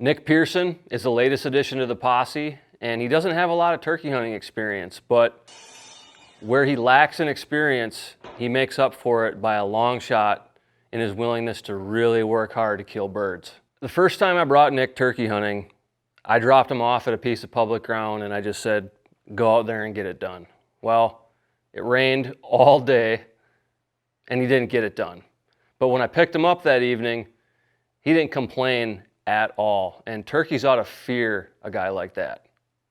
Nick Pierson is the latest addition to the posse, and he doesn't have a lot of turkey hunting experience, but where he lacks in experience, he makes up for it by a long shot in his willingness to really work hard to kill birds. The first time I brought Nick turkey hunting, I dropped him off at a piece of public ground and I just said, go out there and get it done. Well, it rained all day and he didn't get it done. But when I picked him up that evening, he didn't complain at all. And turkeys ought to fear a guy like that.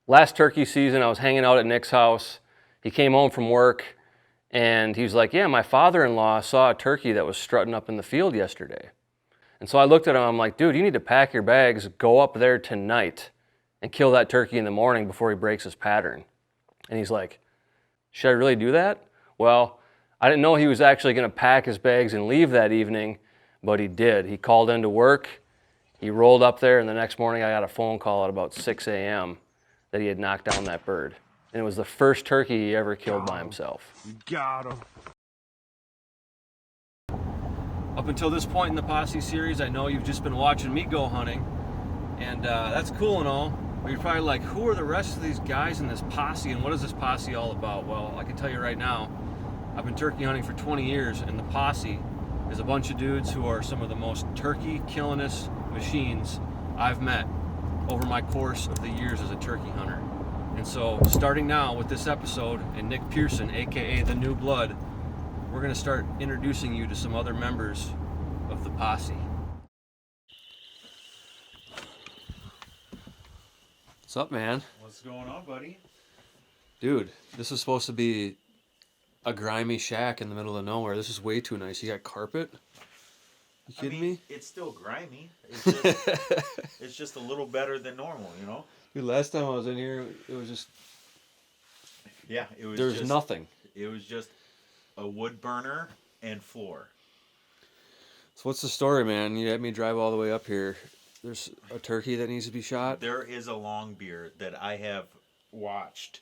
Last turkey season, I was hanging out at Nick's house. He came home from work and he was like, yeah, my father-in-law saw a turkey that was strutting up in the field yesterday. And so I looked at him, I'm like, dude, you need to pack your bags, go up there tonight and kill that turkey in the morning before he breaks his pattern. And he's like, should I really do that? Well, I didn't know he was actually gonna pack his bags and leave that evening, but he did. He called into work, he rolled up there, and the next morning I got a phone call at about 6 a.m. that he had knocked down that bird. And it was the first turkey he ever killed by himself. You got him. Up until this point in the Posse series, I know you've just been watching me go hunting, and that's cool and all, but you're probably like, who are the rest of these guys in this posse, and what is this posse all about? Well, I can tell you right now, I've been turkey hunting for 20 years, and the posse is a bunch of dudes who are some of the most turkey-killingest machines I've met over my course of the years as a turkey hunter. And so, starting now with this episode, and Nick Pierson, aka the New Blood, we're going to start introducing you to some other members of the posse. What's up, man? What's going on, buddy? Dude, this is supposed to be a grimy shack in the middle of nowhere. This is way too nice. You got carpet? You kidding me? It's still grimy. It's just a little better than normal, you know? Dude, last time I was in here, it was just... Yeah, it was There's nothing. It was just a wood burner and floor. So what's the story, man? You had me drive all the way up here. There's a turkey that needs to be shot? There is a longbeard that I have watched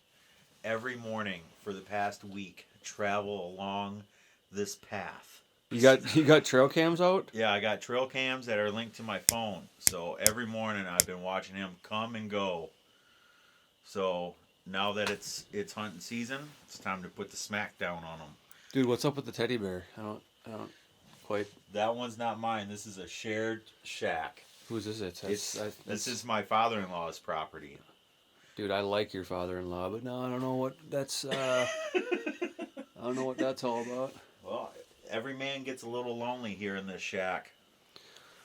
every morning for the past week travel along this path. You got trail cams out? Yeah, I got trail cams that are linked to my phone. So every morning I've been watching him come and go. So now that it's hunting season, it's time to put the smack down on him. Dude, what's up with the teddy bear? I don't quite. That one's not mine. This is a shared shack. Whose is it? This is my father-in-law's property. Dude, I like your father-in-law, but no, I don't know what that's. I don't know what that's all about. Well, every man gets a little lonely here in this shack.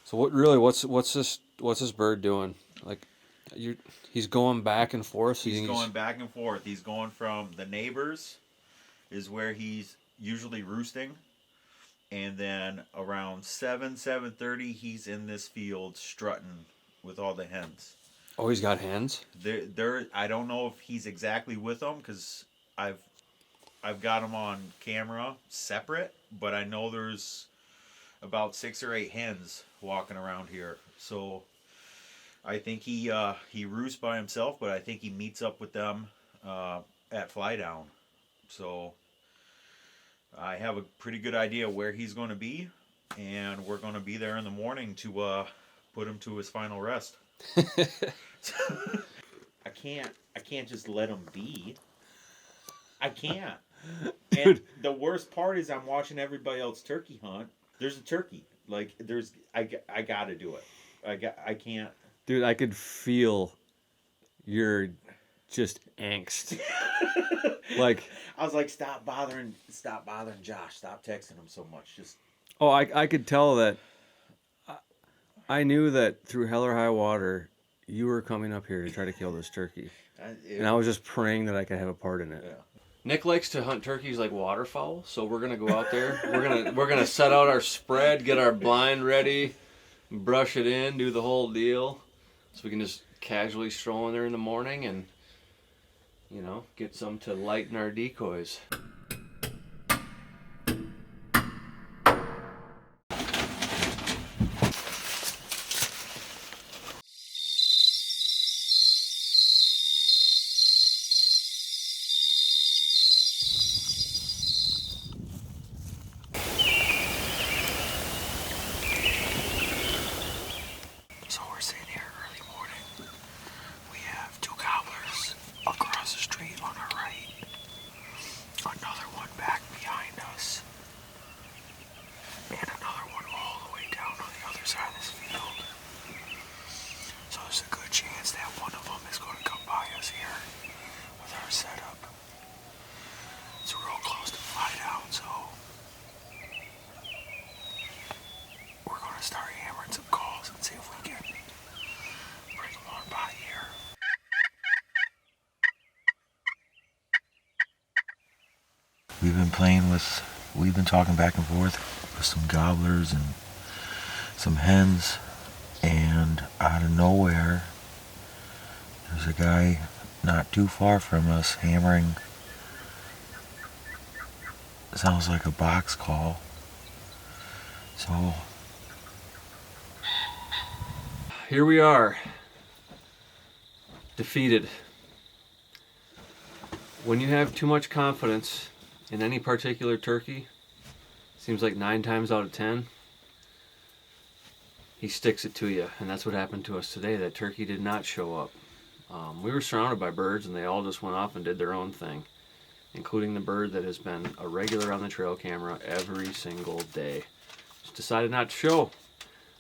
So what's this bird doing? Like, he's going back and forth. He's going back and forth. He's going from the neighbors, is where he's usually roosting, and then around 7:30 he's in this field strutting with all the hens. Oh, he's got hens? I don't know if he's exactly with them because I've got him on camera separate, but I know there's about 6 or 8 hens walking around here. So I think he roosts by himself, but I think he meets up with them at fly down. So I have a pretty good idea where he's going to be, and we're going to be there in the morning to put him to his final rest. I can't just let him be. I can't. And the worst part is I'm watching everybody else turkey hunt. There's a turkey. Like I got to do it. I can't. Dude, I could feel your just angst. Like, I was like, stop bothering Josh. Stop texting him so much. Just. Oh, I could tell that. I knew that through hell or high water, you were coming up here to try to kill this turkey, and I was just praying that I could have a part in it. Yeah. Nick likes to hunt turkeys like waterfowl, so we're gonna go out there. We're gonna set out our spread, get our blind ready, brush it in, do the whole deal, so we can just casually stroll in there in the morning and, you know, get some to lighten our decoys. So we're sitting here early we've been talking back and forth with some gobblers and some hens, and out of nowhere, there's a guy not too far from us hammering. Sounds like a box call. So here we are, defeated. When you have too much confidence in any particular turkey, seems like 9 times out of 10, he sticks it to you, and that's what happened to us today. That turkey did not show up. We were surrounded by birds, and they all just went off and did their own thing, including the bird that has been a regular on the trail camera every single day. Just decided not to show.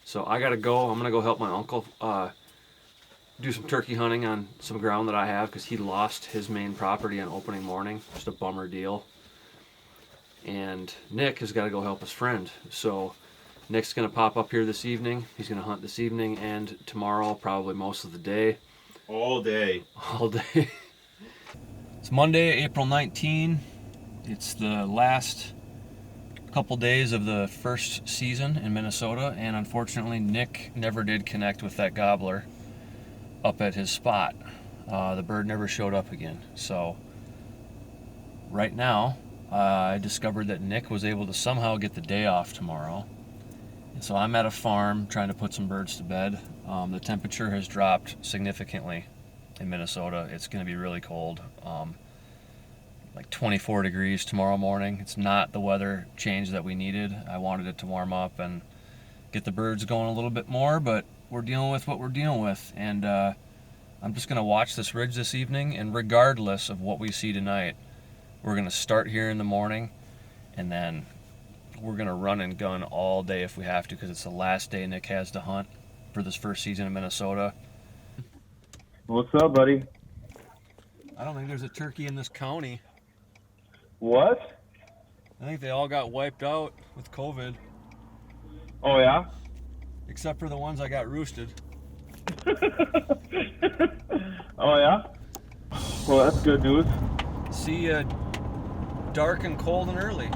So I gotta go. I'm gonna go help my uncle do some turkey hunting on some ground that I have, because he lost his main property on opening morning. Just a bummer deal. And Nick has got to go help his friend. So Nick's gonna pop up here this evening. He's gonna hunt this evening and tomorrow, probably most of the day. All day. All day. It's Monday, April 19. It's the last couple days of the first season in Minnesota, and unfortunately Nick never did connect with that gobbler up at his spot. The bird never showed up again. So right now I discovered that Nick was able to somehow get the day off tomorrow. And so I'm at a farm trying to put some birds to bed. The temperature has dropped significantly in Minnesota. It's going to be really cold. Like 24 degrees tomorrow morning. It's not the weather change that we needed. I wanted it to warm up and get the birds going a little bit more, but we're dealing with what we're dealing with. And I'm just going to watch this ridge this evening, and regardless of what we see tonight, we're going to start here in the morning, and then we're going to run and gun all day if we have to, because it's the last day Nick has to hunt for this first season in Minnesota. What's up, buddy? I don't think there's a turkey in this county. What? I think they all got wiped out with COVID, Oh, yeah? except for the ones I got roosted. Oh, yeah? Well, that's good news. See, dark and cold and early.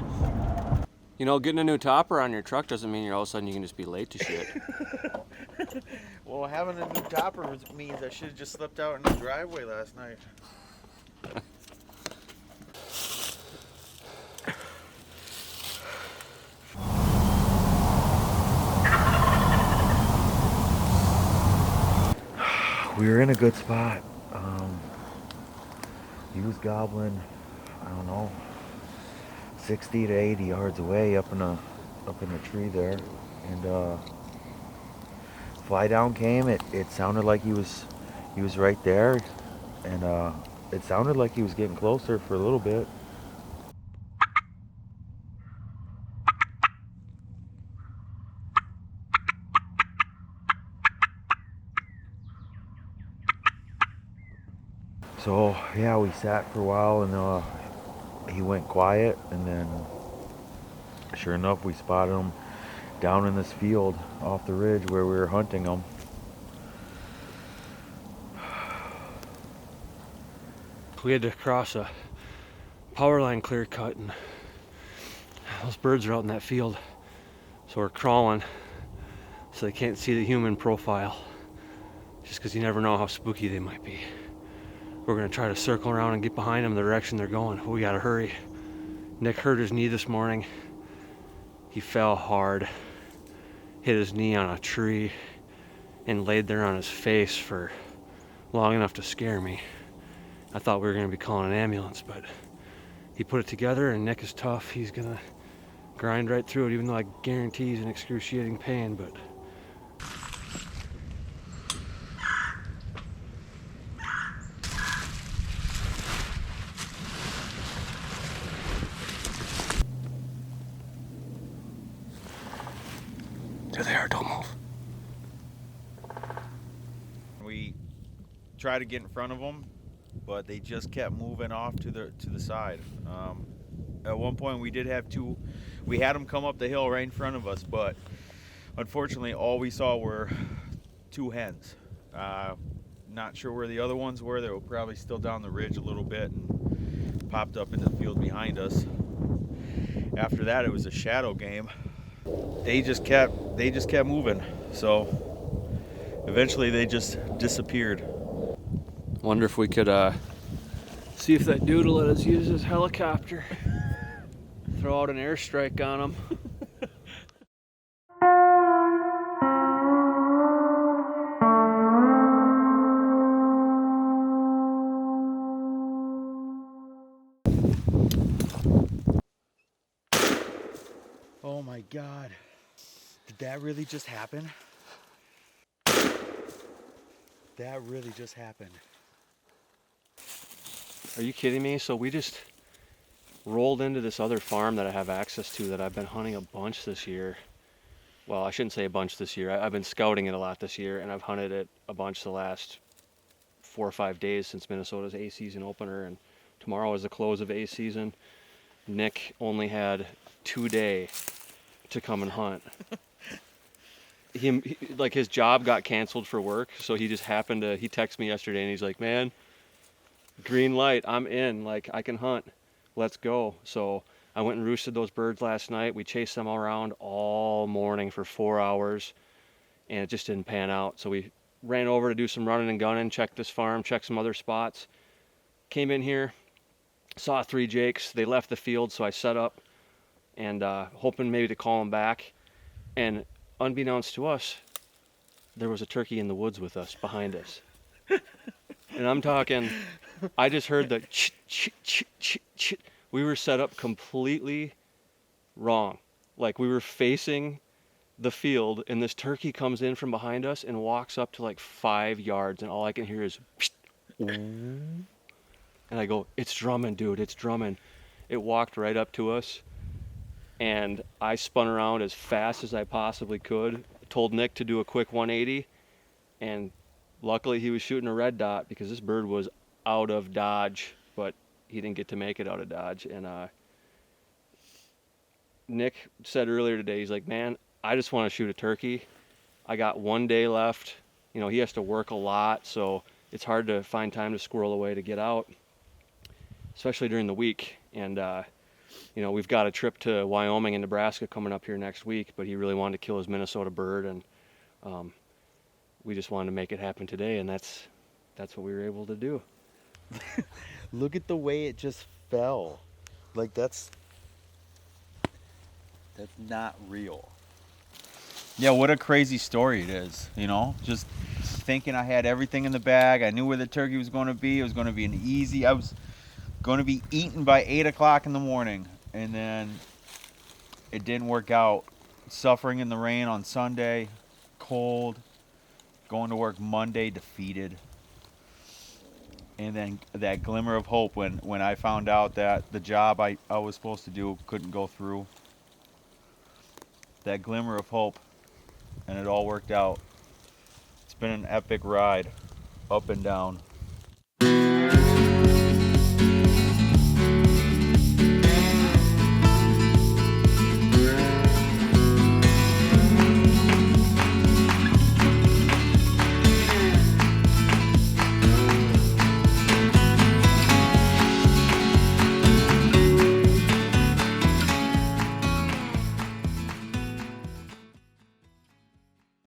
You know, getting a new topper on your truck doesn't mean you're all of a sudden you can just be late to shit. Well, having a new topper means I should have just slept out in the driveway last night. we were in a good spot. He was gobbling, I don't know, 60 to 80 yards away up in the tree there, and fly down came. It sounded like he was right there, and it sounded like he was getting closer for a little bit. So yeah, we sat for a while, and he went quiet, and then sure enough we spotted him down in this field off the ridge where we were hunting him. We had to cross a power line clear cut, and those birds are out in that field, so we're crawling so they can't see the human profile, just because you never know how spooky they might be. We're gonna try to circle around and get behind them in the direction they're going. We gotta hurry. Nick hurt his knee this morning. He fell hard, hit his knee on a tree, and laid there on his face for long enough to scare me. I thought we were gonna be calling an ambulance, but he put it together, and Nick is tough. He's gonna grind right through it, even though I guarantee he's in excruciating pain, but there they are, don't move. We tried to get in front of them, but they just kept moving off to the side. At one point, we had them come up the hill right in front of us, but unfortunately, all we saw were 2 hens. Not sure where the other ones were. They were probably still down the ridge a little bit and popped up into the field behind us. after that, it was a shadow game. They just kept moving. So eventually they just disappeared. Wonder if we could see if that dude will let us use his helicopter. Throw out an airstrike on him. Oh my God. Did that really just happen? That really just happened. Are you kidding me? So we just rolled into this other farm that I have access to that I've been hunting a bunch this year. Well, I shouldn't say a bunch this year. I've been scouting it a lot this year, and I've hunted it a bunch the last 4 or 5 days since Minnesota's A season opener, and tomorrow is the close of A season. Nick only had 2 days to come and hunt. He like his job got canceled for work, so he just happened to, he texted me yesterday and he's like, man, green light, I'm in, like I can hunt, let's go. So I went and roosted those birds last night. We chased them around all morning for 4 hours and it just didn't pan out. So we ran over to do some running and gunning, check this farm, check some other spots. Came in here, saw 3 jakes. They left the field, so I set up and hoping maybe to call them back. And unbeknownst to us, there was a turkey in the woods with us, behind us. And I'm talking, I just heard the ch. We were set up completely wrong. Like we were facing the field and this turkey comes in from behind us and walks up to like 5 yards and all I can hear is and I go, it's drumming, dude, it's drumming. It walked right up to us and I spun around as fast as I possibly could, told Nick to do a quick 180, and luckily he was shooting a red dot because this bird was out of dodge, but he didn't get to make it out of dodge. And Nick said earlier today, he's like, man, I just want to shoot a turkey. I got 1 day left. You know, he has to work a lot, so it's hard to find time to squirrel away to get out, especially during the week. And you know, we've got a trip to Wyoming and Nebraska coming up here next week, but he really wanted to kill his Minnesota bird, and we just wanted to make it happen today, and that's what we were able to do. Look at the way it just fell. Like that's not real. Yeah, what a crazy story it is, you know? Just thinking I had everything in the bag. I knew where the turkey was going to be. It was going to be I was going to be eaten by 8 o'clock in the morning, and then it didn't work out. Suffering in the rain on Sunday, cold, going to work Monday, defeated. And then that glimmer of hope when I found out that the job I was supposed to do couldn't go through. That glimmer of hope, and it all worked out. It's been an epic ride, up and down.